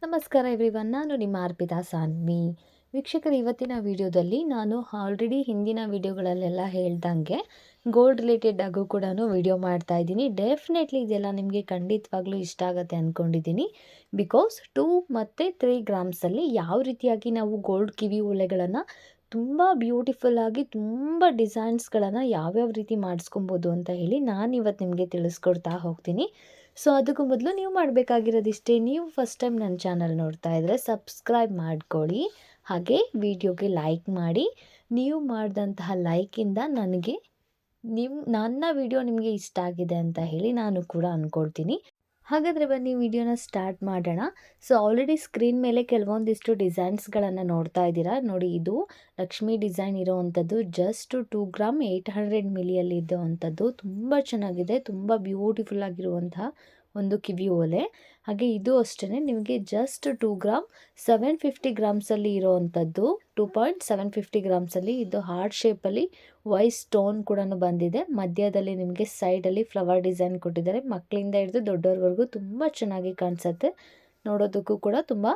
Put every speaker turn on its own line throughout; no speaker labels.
ನಮಸ್ಕಾರ ಎವ್ರಿವನ್, ನಾನು ನಿಮ್ಮ ಅರ್ಪಿತಾ ಸಾನ್ವಿ. ವೀಕ್ಷಕರು, ಇವತ್ತಿನ ವಿಡಿಯೋದಲ್ಲಿ ನಾನು ಆಲ್ರೆಡಿ ಹಿಂದಿನ ವಿಡಿಯೋಗಳಲ್ಲೆಲ್ಲ ಹೇಳ್ದಂಗೆ ಗೋಲ್ಡ್ ರಿಲೇಟೆಡ್ ಆಗು ಕೂಡ ವಿಡಿಯೋ ಮಾಡ್ತಾ ಇದ್ದೀನಿ. ಡೆಫಿನೆಟ್ಲಿ ಇದೆಲ್ಲ ನಿಮಗೆ ಖಂಡಿತವಾಗ್ಲೂ ಇಷ್ಟ ಆಗುತ್ತೆ ಅಂದ್ಕೊಂಡಿದ್ದೀನಿ. ಬಿಕಾಸ್ 2 ಮತ್ತು 3 ಗ್ರಾಮ್ಸಲ್ಲಿ ಯಾವ ರೀತಿಯಾಗಿ ನಾವು ಗೋಲ್ಡ್ ಕಿವಿ ಓಲೆಗಳನ್ನು ತುಂಬ ಬ್ಯೂಟಿಫುಲ್ಲಾಗಿ ತುಂಬ ಡಿಸೈನ್ಸ್ಗಳನ್ನು ಯಾವ್ಯಾವ ರೀತಿ ಮಾಡಿಸ್ಕೊಬೋದು ಅಂತ ಹೇಳಿ ನಾನು ಇವತ್ತು ನಿಮಗೆ ತಿಳಿಸ್ಕೊಡ್ತಾ ಹೋಗ್ತೀನಿ. ಸೊ ಅದಕ್ಕೂ ಮೊದಲು ನೀವು ಮಾಡಬೇಕಾಗಿರೋದಿಷ್ಟೇ. ನೀವು ಫಸ್ಟ್ ಟೈಮ್ ನನ್ನ ಚಾನಲ್ ನೋಡ್ತಾ ಇದ್ದರೆ ಸಬ್ಸ್ಕ್ರೈಬ್ ಮಾಡ್ಕೊಳ್ಳಿ, ಹಾಗೆ ವಿಡಿಯೋಗೆ ಲೈಕ್ ಮಾಡಿ. ನೀವು ಮಾಡಿದಂತಹ ಲೈಕಿಂದ ನನಗೆ ನನ್ನ ವಿಡಿಯೋ ನಿಮಗೆ ಇಷ್ಟ ಆಗಿದೆ ಅಂತ ಹೇಳಿ ನಾನು ಕೂಡ ಅಂದ್ಕೊಳ್ತೀನಿ. ಹಾಗಾದರೆ ಬನ್ನಿ ವಿಡಿಯೋನ ಸ್ಟಾರ್ಟ್ ಮಾಡೋಣ. ಸೊ ಆಲ್ರೆಡಿ ಸ್ಕ್ರೀನ್ ಮೇಲೆ ಕೆಲವೊಂದಿಷ್ಟು ಡಿಸೈನ್ಸ್ಗಳನ್ನು ನೋಡ್ತಾ ಇದ್ದೀರಾ. ನೋಡಿ, ಇದು ಲಕ್ಷ್ಮಿ ಡಿಸೈನ್ ಇರೋವಂಥದ್ದು. ಜಸ್ಟ್ 2 ಗ್ರಾಮ್ 800 ಮಿಲಿಯಲ್ಲಿ ಇರೋವಂಥದ್ದು. ತುಂಬ ಚೆನ್ನಾಗಿದೆ, ತುಂಬ ಬ್ಯೂಟಿಫುಲ್ ಆಗಿರುವಂತಹ ಒಂದು ಕಿವಿ ಓಲೆ. ಹಾಗೆ ಇದು ಅಷ್ಟೇ ನಿಮಗೆ ಜಸ್ಟ್ 2 ಗ್ರಾಮ್ 750 ಗ್ರಾಮ್ಸಲ್ಲಿ ಇರೋವಂಥದ್ದು. 2.750 ಗ್ರಾಮ್ಸಲ್ಲಿ ಇದು ಹಾರ್ಟ್ ಶೇಪಲ್ಲಿ ವೈಟ್ ಸ್ಟೋನ್ ಕೂಡ ಬಂದಿದೆ. ಮಧ್ಯದಲ್ಲಿ ನಿಮಗೆ ಸೈಡಲ್ಲಿ ಫ್ಲವರ್ ಡಿಸೈನ್ ಕೊಟ್ಟಿದ್ದಾರೆ. ಮಕ್ಕಳಿಂದ ಹಿಡಿದು ದೊಡ್ಡವ್ರವರೆಗೂ ತುಂಬ ಚೆನ್ನಾಗಿ ಕಾಣಿಸುತ್ತೆ. ನೋಡೋದಕ್ಕೂ ಕೂಡ ತುಂಬ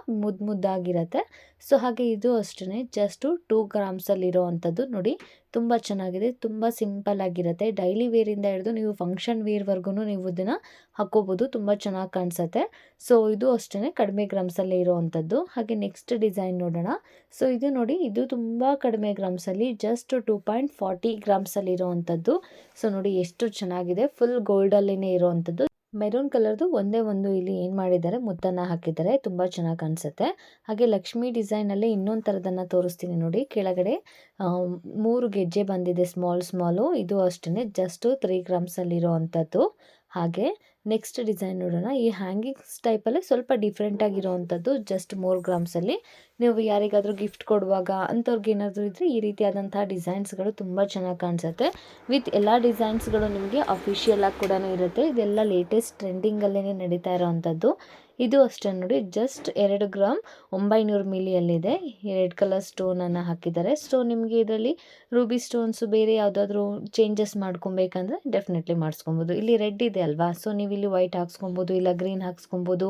ಮುದ್ದಾಗಿರುತ್ತೆ. ಸೊ ಹಾಗೆ ಇದು ಅಷ್ಟೇ ಜಸ್ಟು 2 ಗ್ರಾಮ್ಸಲ್ಲಿರೋ ಅಂಥದ್ದು. ನೋಡಿ, ತುಂಬ ಚೆನ್ನಾಗಿದೆ, ತುಂಬ ಸಿಂಪಲ್ ಆಗಿರುತ್ತೆ. ಡೈಲಿ ವೇರಿಂದ ಹಿಡಿದು ನೀವು ಫಂಕ್ಷನ್ ವೇರ್ವರೆಗೂ ನೀವು ಇದನ್ನು ಹಾಕ್ಕೋಬೋದು, ತುಂಬ ಚೆನ್ನಾಗಿ ಕಾಣಿಸುತ್ತೆ. ಸೊ ಇದು ಅಷ್ಟೇ ಕಡಿಮೆ ಗ್ರಾಮ್ಸಲ್ಲಿ ಇರೋವಂಥದ್ದು. ಹಾಗೆ ನೆಕ್ಸ್ಟ್ ಡಿಸೈನ್ ನೋಡೋಣ. ಸೊ ಇದು ನೋಡಿ, ಇದು ತುಂಬ ಕಡಿಮೆ ಗ್ರಾಮ್ಸಲ್ಲಿ ಜಸ್ಟ್ 2.40 ಗ್ರಾಮ್ಸಲ್ಲಿ ಇರೋವಂಥದ್ದು. ಸೊ ನೋಡಿ ಎಷ್ಟು ಚೆನ್ನಾಗಿದೆ, ಫುಲ್ ಗೋಲ್ಡಲ್ಲೇ ಇರೋವಂಥದ್ದು. ಮೆರೂನ್ ಕಲರ್ದು ಒಂದೇ ಒಂದು ಇಲ್ಲಿ ಏನು ಮಾಡಿದ್ದಾರೆ, ಮುತ್ತನ್ನು ಹಾಕಿದ್ದಾರೆ, ತುಂಬ ಚೆನ್ನಾಗಿ ಕಾಣಿಸುತ್ತೆ. ಹಾಗೆ ಲಕ್ಷ್ಮಿ ಡಿಸೈನಲ್ಲಿ ಇನ್ನೊಂದು ಥರದನ್ನು ತೋರಿಸ್ತೀನಿ ನೋಡಿ. ಕೆಳಗಡೆ 3 ಗೆಜ್ಜೆ ಬಂದಿದೆ, ಸ್ಮಾಲು. ಇದು ಅಷ್ಟೇ ಜಸ್ಟು 3 ಗ್ರಾಮ್ಸಲ್ಲಿರೋ ಅಂಥದ್ದು. ಹಾಗೆ ನೆಕ್ಸ್ಟ್ ಡಿಸೈನ್ ನೋಡೋಣ. ಈ ಹ್ಯಾಂಗಿಂಗ್ಸ್ ಟೈಪಲ್ಲೇ ಸ್ವಲ್ಪ ಡಿಫ್ರೆಂಟಾಗಿರೋವಂಥದ್ದು. ಜಸ್ಟ್ 3 ಗ್ರಾಮ್ಸಲ್ಲಿ ನೀವು ಯಾರಿಗಾದರೂ ಗಿಫ್ಟ್ ಕೊಡುವಾಗ ಅಂಥವ್ರಿಗೆ ಏನಾದರೂ ಇದ್ದರೆ ಈ ರೀತಿಯಾದಂತಹ ಡಿಸೈನ್ಸ್ಗಳು ತುಂಬ ಚೆನ್ನಾಗಿ ಕಾಣಿಸುತ್ತೆ. ವಿತ್ ಎಲ್ಲ ಡಿಸೈನ್ಸ್ಗಳು ನಿಮಗೆ ಅಫಿಷಿಯಲಾಗಿ ಕೂಡ ಇರುತ್ತೆ. ಇದೆಲ್ಲ ಲೇಟೆಸ್ಟ್ ಟ್ರೆಂಡಿಂಗಲ್ಲೇ ನಡೀತಾ ಇರೋವಂಥದ್ದು. ಇದು ಅಷ್ಟೇ ನೋಡಿ, ಜಸ್ಟ್ 2 ಗ್ರಾಮ್ 900 ಮಿಲಿಯಲ್ಲಿದೆ. ರೆಡ್ ಕಲರ್ ಸ್ಟೋನನ್ನು ಹಾಕಿದ್ದಾರೆ. ಸೊ ನಿಮಗೆ ಇದರಲ್ಲಿ ರೂಬಿ ಸ್ಟೋನ್ಸು ಬೇರೆ ಯಾವುದಾದ್ರೂ ಚೇಂಜಸ್ ಮಾಡ್ಕೊಬೇಕಂದ್ರೆ ಡೆಫಿನೆಟ್ಲಿ ಮಾಡಿಸ್ಕೊಬೋದು. ಇಲ್ಲಿ ರೆಡ್ ಇದೆ ಅಲ್ವಾ, ಸೊ ನೀವು ಇಲ್ಲಿ ವೈಟ್ ಹಾಕ್ಸ್ಕೊಬೋದು, ಇಲ್ಲ ಗ್ರೀನ್ ಹಾಕ್ಸ್ಕೊಬೋದು,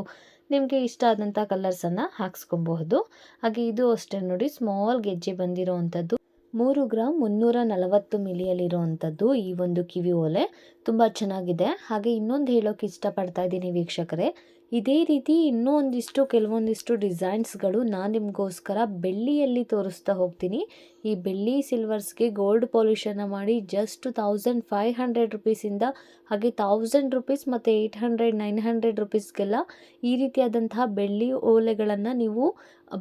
ನಿಮಗೆ ಇಷ್ಟ ಆದಂಥ ಕಲರ್ಸನ್ನು ಹಾಕ್ಸ್ಕೊಬಹುದು. ಹಾಗೆ ಇದು ಅಷ್ಟೇ ನೋಡಿ, ಸ್ಮಾಲ್ ಗೆಜ್ಜೆ ಬಂದಿರೋ ಅಂಥದ್ದು. 3 ಗ್ರಾಮ್ 340 ಮಿಲಿಯಲ್ಲಿರುವಂಥದ್ದು ಈ ಒಂದು ಕಿವಿ ಓಲೆ. ತುಂಬ ಚೆನ್ನಾಗಿದೆ. ಹಾಗೆ ಇನ್ನೊಂದು ಹೇಳೋಕೆ ಇಷ್ಟಪಡ್ತಾ ಇದ್ದೀನಿ ವೀಕ್ಷಕರೇ, ಇದೇ ರೀತಿ ಇನ್ನೂ ಕೆಲವೊಂದಿಷ್ಟು ಡಿಸೈನ್ಸ್ಗಳು ನಾನು ನಿಮಗೋಸ್ಕರ ಬೆಳ್ಳಿಯಲ್ಲಿ ತೋರಿಸ್ತಾ ಹೋಗ್ತೀನಿ. ಈ ಬೆಳ್ಳಿ ಸಿಲ್ವರ್ಸ್ಗೆ ಗೋಲ್ಡ್ ಪಾಲಿಷನ್ನು ಮಾಡಿ ಜಸ್ಟ್ 1500 ರುಪೀಸಿಂದ ಹಾಗೆ 1000 ರುಪೀಸ್ ಮತ್ತು 800 900 ರುಪೀಸ್ಗೆಲ್ಲ ಈ ರೀತಿಯಾದಂತಹ ಬೆಳ್ಳಿ ಓಲೆಗಳನ್ನು ನೀವು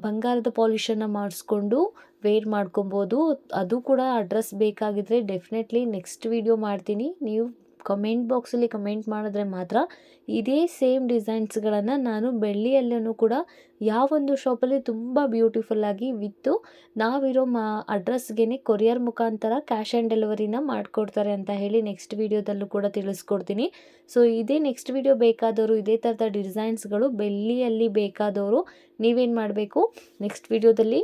ಬಂಗಾರದ ಪಾಲಿಷನ್ನು ಮಾಡಿಸ್ಕೊಂಡು ವೇರ್ ಮಾಡ್ಕೊಬೋದು. ಅದು ಕೂಡ ಅಡ್ರೆಸ್ ಬೇಕಾಗಿದ್ದರೆ ಡೆಫಿನೆಟ್ಲಿ ನೆಕ್ಸ್ಟ್ ವಿಡಿಯೋ ಮಾಡ್ತೀನಿ. ನೀವು ಕಮೆಂಟ್ ಬಾಕ್ಸಲ್ಲಿ ಕಮೆಂಟ್ ಮಾಡಿದ್ರೆ ಮಾತ್ರ ಇದೇ ಸೇಮ್ ಡಿಸೈನ್ಸ್ಗಳನ್ನು ನಾನು ಬೆಳ್ಳಿಯಲ್ಲೂ ಕೂಡ ಯಾವೊಂದು ಶಾಪಲ್ಲಿ ತುಂಬ ಬ್ಯೂಟಿಫುಲ್ಲಾಗಿ ವಿತ್ತು ನಾವಿರೋ ಅಡ್ರೆಸ್ಗೆ ಕೊರಿಯರ್ ಮುಖಾಂತರ ಕ್ಯಾಶ್ ಆ್ಯಂಡ್ ಡೆಲಿವರಿನ ಮಾಡಿಕೊಡ್ತಾರೆ ಅಂತ ಹೇಳಿ ನೆಕ್ಸ್ಟ್ ವಿಡಿಯೋದಲ್ಲೂ ಕೂಡ ತಿಳಿಸ್ಕೊಡ್ತೀನಿ. ಸೊ ಇದೇ ನೆಕ್ಸ್ಟ್ ವಿಡಿಯೋ ಬೇಕಾದವರು, ಇದೇ ಥರದ ಡಿಸೈನ್ಸ್ಗಳು ಬೆಳ್ಳಿಯಲ್ಲಿ ಬೇಕಾದವರು ನೀವೇನು ಮಾಡಬೇಕು, ನೆಕ್ಸ್ಟ್ ವಿಡಿಯೋದಲ್ಲಿ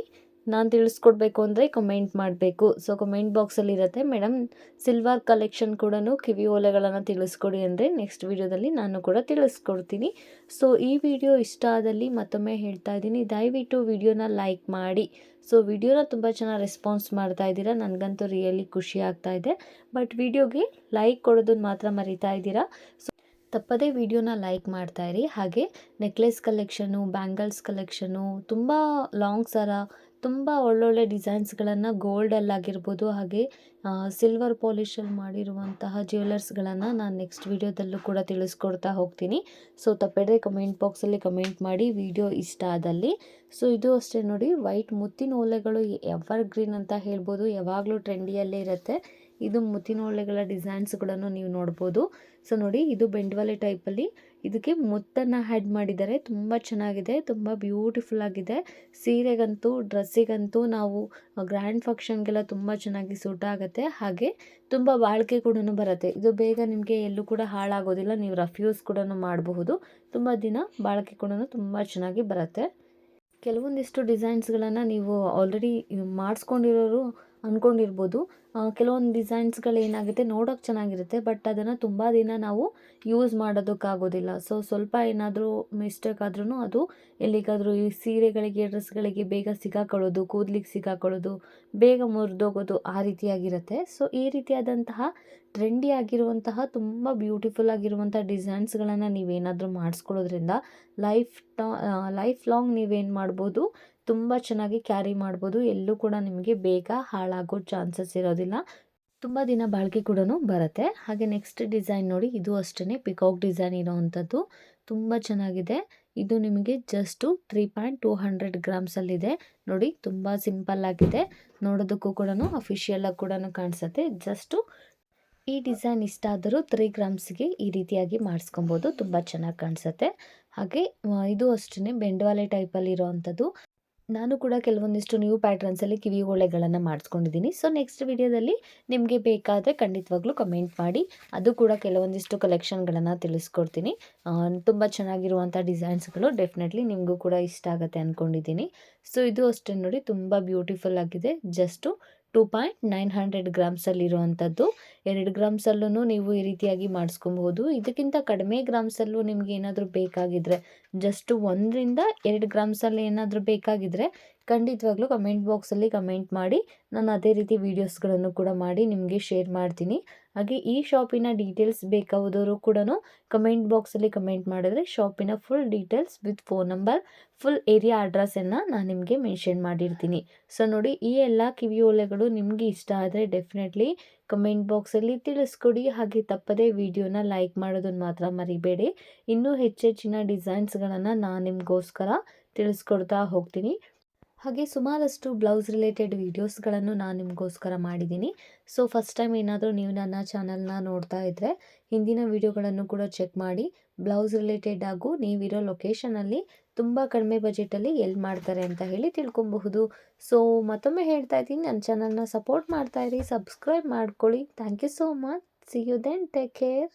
ನಾನು ತಿಳಿಸ್ಕೊಡ್ಬೇಕು ಅಂದರೆ ಕಮೆಂಟ್ ಮಾಡಬೇಕು. ಸೊ ಕಮೆಂಟ್ ಬಾಕ್ಸಲ್ಲಿ ಇರುತ್ತೆ, ಮೇಡಮ್ ಸಿಲ್ವರ್ ಕಲೆಕ್ಷನ್ ಕೂಡ ಕಿವಿ ಓಲೆಗಳನ್ನು ತಿಳಿಸ್ಕೊಡಿ ಅಂದರೆ ನೆಕ್ಸ್ಟ್ ವಿಡಿಯೋದಲ್ಲಿ ನಾನು ಕೂಡ ತಿಳಿಸ್ಕೊಡ್ತೀನಿ. ಸೊ ಈ ವಿಡಿಯೋ ಇಷ್ಟ ಆದಲ್ಲಿ ಮತ್ತೊಮ್ಮೆ ಹೇಳ್ತಾ ಇದ್ದೀನಿ, ದಯವಿಟ್ಟು ವಿಡಿಯೋನ ಲೈಕ್ ಮಾಡಿ. ಸೊ ವಿಡಿಯೋನ ತುಂಬ ಚೆನ್ನಾಗಿ ರೆಸ್ಪಾನ್ಸ್ ಮಾಡ್ತಾ ಇದ್ದೀರಾ, ನನಗಂತೂ ರಿಯಲಿ ಖುಷಿ ಆಗ್ತಾ ಇದೆ. ಬಟ್ ವಿಡಿಯೋಗೆ ಲೈಕ್ ಕೊಡೋದನ್ನು ಮಾತ್ರ ಮರಿತಾ ಇದ್ದೀರಾ. ಸೊ ತಪ್ಪದೇ ವಿಡಿಯೋನ ಲೈಕ್ ಮಾಡ್ತಾಯಿರಿ. ಹಾಗೆ ನೆಕ್ಲೆಸ್ ಕಲೆಕ್ಷನು, ಬ್ಯಾಂಗಲ್ಸ್ ಕಲೆಕ್ಷನು, ತುಂಬ ಲಾಂಗ್ ಸರ, ತುಂಬ ಒಳ್ಳೊಳ್ಳೆ ಡಿಸೈನ್ಸ್ಗಳನ್ನು ಗೋಲ್ಡಲ್ಲಾಗಿರ್ಬೋದು, ಹಾಗೆ ಸಿಲ್ವರ್ ಪಾಲಿಷಲ್ಲಿ ಮಾಡಿರುವಂತಹ ಜ್ಯುವೆಲರ್ಸ್ಗಳನ್ನು ನಾನು ನೆಕ್ಸ್ಟ್ ವಿಡಿಯೋದಲ್ಲೂ ಕೂಡ ತಿಳಿಸ್ಕೊಡ್ತಾ ಹೋಗ್ತೀನಿ. ಸೊ ತಪ್ಪದೇ ಕಮೆಂಟ್ ಬಾಕ್ಸಲ್ಲಿ ಕಮೆಂಟ್ ಮಾಡಿ ವಿಡಿಯೋ ಇಷ್ಟ ಆದಲ್ಲಿ. ಸೊ ಇದು ಅಷ್ಟೇ ನೋಡಿ, ವೈಟ್ ಮುತ್ತಿನ ಓಲೆಗಳು ಎವರ್ ಗ್ರೀನ್ ಅಂತ ಹೇಳ್ಬೋದು, ಯಾವಾಗಲೂ ಟ್ರೆಂಡಿಯಲ್ಲೇ ಇರುತ್ತೆ. ಇದು ಮುತ್ತಿನ ಓಲೆಗಳ ಡಿಸೈನ್ಸ್ಗಳನ್ನು ನೀವು ನೋಡ್ಬೋದು. ಸೊ ನೋಡಿ, ಇದು ಬೆಂಡ್ವಾಲೆ ಟೈಪಲ್ಲಿ ಇದಕ್ಕೆ ಮುತ್ತನ್ನು ಆ್ಯಡ್ ಮಾಡಿದ್ದಾರೆ. ತುಂಬ ಚೆನ್ನಾಗಿದೆ, ತುಂಬ ಬ್ಯೂಟಿಫುಲ್ ಆಗಿದೆ. ಸೀರೆಗಂತೂ ಡ್ರೆಸ್ಸಿಗಂತೂ ನಾವು ಗ್ರ್ಯಾಂಡ್ ಫಂಕ್ಷನ್ಗೆಲ್ಲ ತುಂಬ ಚೆನ್ನಾಗಿ ಸೂಟ್ ಆಗುತ್ತೆ. ಹಾಗೆ ತುಂಬ ಬಾಳಿಕೆ ಕೂಡ ಬರುತ್ತೆ. ಇದು ಬೇಗ ನಿಮಗೆ ಎಲ್ಲೂ ಕೂಡ ಹಾಳಾಗೋದಿಲ್ಲ, ನೀವು ರಫ್ ಯೂಸ್ ಕೂಡ ಮಾಡಬಹುದು. ತುಂಬ ದಿನ ಬಾಳಿಕೆ ಕೂಡ ತುಂಬ ಚೆನ್ನಾಗಿ ಬರುತ್ತೆ. ಕೆಲವೊಂದಿಷ್ಟು ಡಿಸೈನ್ಸ್ಗಳನ್ನು ನೀವು ಆಲ್ರೆಡಿ ಮಾಡಿಸ್ಕೊಂಡಿರೋರು ಅಂದ್ಕೊಂಡಿರ್ಬೋದು, ಕೆಲವೊಂದು ಡಿಸೈನ್ಸ್ಗಳೇನಾಗುತ್ತೆ ನೋಡೋಕೆ ಚೆನ್ನಾಗಿರುತ್ತೆ, ಬಟ್ ಅದನ್ನು ತುಂಬ ದಿನ ನಾವು ಯೂಸ್ ಮಾಡೋದಕ್ಕಾಗೋದಿಲ್ಲ. ಸೊ ಸ್ವಲ್ಪ ಏನಾದರೂ ಮಿಸ್ಟೇಕ್ ಆದ್ರೂ ಅದು ಎಲ್ಲಿಗಾದರೂ ಈ ಸೀರೆಗಳಿಗೆ, ಡ್ರೆಸ್ಗಳಿಗೆ ಬೇಗ ಸಿಗಾಕೊಳ್ಳೋದು, ಕೂದಲಿಗೆ ಸಿಗಾಕೊಳ್ಳೋದು, ಬೇಗ ಮುರಿದೋಗೋದು ಆ ರೀತಿಯಾಗಿರುತ್ತೆ. ಸೊ ಈ ರೀತಿಯಾದಂತಹ ಟ್ರೆಂಡಿ ಆಗಿರುವಂತಹ ತುಂಬ ಬ್ಯೂಟಿಫುಲ್ ಆಗಿರುವಂಥ ಡಿಸೈನ್ಸ್ಗಳನ್ನು ನೀವೇನಾದರೂ ಮಾಡಿಸ್ಕೊಳ್ಳೋದ್ರಿಂದ ಲೈಫ್ ಲಾಂಗ್ ನೀವೇನು ಮಾಡ್ಬೋದು, ತುಂಬ ಚೆನ್ನಾಗಿ ಕ್ಯಾರಿ ಮಾಡ್ಬೋದು. ಎಲ್ಲೂ ಕೂಡ ನಿಮಗೆ ಬೇಗ ಹಾಳಾಗೋ ಚಾನ್ಸಸ್ ಇರೋದಿಲ್ಲ. ತುಂಬ ದಿನ ಬಾಳಿಕೆ ಕೂಡ ಬರುತ್ತೆ. ಹಾಗೆ ನೆಕ್ಸ್ಟ್ ಡಿಸೈನ್ ನೋಡಿ, ಇದು ಅಷ್ಟೇ ಪಿಕಾಕ್ ಡಿಸೈನ್ ಇರೋವಂಥದ್ದು. ತುಂಬ ಚೆನ್ನಾಗಿದೆ. ಇದು ನಿಮಗೆ ಜಸ್ಟು 3.200 ಗ್ರಾಮ್ಸಲ್ಲಿದೆ. ನೋಡಿ ತುಂಬ ಸಿಂಪಲ್ ಆಗಿದೆ, ನೋಡೋದಕ್ಕೂ ಕೂಡ ಅಫಿಷಿಯಲಾಗಿ ಕೂಡ ಕಾಣಿಸುತ್ತೆ. ಜಸ್ಟು ಈ ಡಿಸೈನ್ ಇಷ್ಟ ಆದರೂ 3 ಗ್ರಾಮ್ಸ್ಗೆ ಈ ರೀತಿಯಾಗಿ ಮಾಡಿಸ್ಕೊಬೋದು, ತುಂಬ ಚೆನ್ನಾಗಿ ಕಾಣಿಸುತ್ತೆ. ಹಾಗೆ ಇದು ಅಷ್ಟೇ ಬೆಂಡವಾಲೆ ಟೈಪಲ್ಲಿ ಇರೋವಂಥದ್ದು. ನಾನು ಕೂಡ ಕೆಲವೊಂದಿಷ್ಟು ನ್ಯೂ ಪ್ಯಾಟ್ರನ್ಸಲ್ಲಿ ಕಿವಿ ಓಲೆಗಳನ್ನು ಮಾಡಿಸ್ಕೊಂಡಿದ್ದೀನಿ. ಸೊ ನೆಕ್ಸ್ಟ್ ವಿಡಿಯೋದಲ್ಲಿ ನಿಮಗೆ ಬೇಕಾದರೆ ಖಂಡಿತವಾಗ್ಲೂ ಕಮೆಂಟ್ ಮಾಡಿ, ಅದು ಕೂಡ ಕೆಲವೊಂದಿಷ್ಟು ಕಲೆಕ್ಷನ್ಗಳನ್ನು ತಿಳಿಸ್ಕೊಡ್ತೀನಿ. ತುಂಬ ಚೆನ್ನಾಗಿರುವಂಥ ಡಿಸೈನ್ಸ್ಗಳು ಡೆಫಿನೆಟ್ಲಿ ನಿಮಗೂ ಕೂಡ ಇಷ್ಟ ಆಗುತ್ತೆ ಅಂದ್ಕೊಂಡಿದ್ದೀನಿ. ಸೊ ಇದು ಅಷ್ಟೇ ನೋಡಿ, ತುಂಬ ಬ್ಯೂಟಿಫುಲ್ ಆಗಿದೆ. ಜಸ್ಟು 2.900 ಗ್ರಾಮ್ಸಲ್ಲಿರುವಂಥದ್ದು. 2 ಗ್ರಾಮ್ಸಲ್ಲೂ ನೀವು ಈ ರೀತಿಯಾಗಿ ಮಾಡಿಸ್ಕೊಬಹುದು. ಇದಕ್ಕಿಂತ ಕಡಿಮೆ ಗ್ರಾಮ್ಸಲ್ಲೂ ನಿಮ್ಗೆ ಏನಾದರೂ ಬೇಕಾಗಿದ್ದರೆ, ಜಸ್ಟ್ 1ರಿಂದ 2 ಗ್ರಾಮ್ಸಲ್ಲಿ ಏನಾದರೂ ಬೇಕಾಗಿದ್ದರೆ ಖಂಡಿತವಾಗ್ಲೂ ಕಮೆಂಟ್ ಬಾಕ್ಸಲ್ಲಿ ಕಮೆಂಟ್ ಮಾಡಿ. ನಾನು ಅದೇ ರೀತಿ ವೀಡಿಯೋಸ್ಗಳನ್ನು ಕೂಡ ಮಾಡಿ ನಿಮಗೆ ಶೇರ್ ಮಾಡ್ತೀನಿ. ಹಾಗೆ ಈ ಶಾಪಿನ ಡೀಟೇಲ್ಸ್ ಬೇಕಾದವರು ಕೂಡ ಕಮೆಂಟ್ ಬಾಕ್ಸಲ್ಲಿ ಕಮೆಂಟ್ ಮಾಡಿದ್ರೆ ಶಾಪಿನ full details with phone number, full area ಅಡ್ರೆಸ್ಸನ್ನು ನಾನು ನಿಮಗೆ ಮೆನ್ಷನ್ ಮಾಡಿರ್ತೀನಿ. ಸೊ ನೋಡಿ, ಈ ಎಲ್ಲ ಕಿವಿ ಓಲೆಗಳು ನಿಮಗೆ ಇಷ್ಟ ಆದರೆ ಡೆಫಿನೆಟ್ಲಿ ಕಮೆಂಟ್ ಬಾಕ್ಸಲ್ಲಿ ತಿಳಿಸ್ಕೊಡಿ. ಹಾಗೆ ತಪ್ಪದೇ ವಿಡಿಯೋನ ಲೈಕ್ ಮಾಡೋದನ್ನು ಮಾತ್ರ ಮರಿಬೇಡಿ. ಇನ್ನೂ ಹೆಚ್ಚೆಚ್ಚಿನ ಡಿಸೈನ್ಸ್ಗಳನ್ನು ನಾನು ನಿಮಗೋಸ್ಕರ ತಿಳಿಸ್ಕೊಡ್ತಾ ಹೋಗ್ತೀನಿ. ಹಾಗೆ ಸುಮಾರಷ್ಟು ಬ್ಲೌಸ್ ರಿಲೇಟೆಡ್ ವೀಡಿಯೋಸ್ಗಳನ್ನು ನಾನು ನಿಮಗೋಸ್ಕರ ಮಾಡಿದ್ದೀನಿ. ಸೊ ಫಸ್ಟ್ ಟೈಮ್ ಏನಾದರೂ ನೀವು ನನ್ನ ಚಾನಲ್ನ ನೋಡ್ತಾ ಇದ್ದರೆ ಹಿಂದಿನ ವೀಡಿಯೋಗಳನ್ನು ಕೂಡ ಚೆಕ್ ಮಾಡಿ. ಬ್ಲೌಸ್ ರಿಲೇಟೆಡ್ ಹಾಗೂ ನೀವಿರೋ ಲೊಕೇಶನಲ್ಲಿ ತುಂಬ ಕಡಿಮೆ ಬಜೆಟಲ್ಲಿ ಎಲ್ಲಿ ಮಾಡ್ತಾರೆ ಅಂತ ಹೇಳಿ ತಿಳ್ಕೊಬಹುದು. ಸೊ ಮತ್ತೊಮ್ಮೆ ಹೇಳ್ತಾ ಇದ್ದೀನಿ, ನನ್ನ ಚಾನಲ್ನ ಸಪೋರ್ಟ್ ಮಾಡ್ತಾಯಿರಿ, ಸಬ್ಸ್ಕ್ರೈಬ್ ಮಾಡ್ಕೊಳ್ಳಿ. Thank you so much. See you then, take care.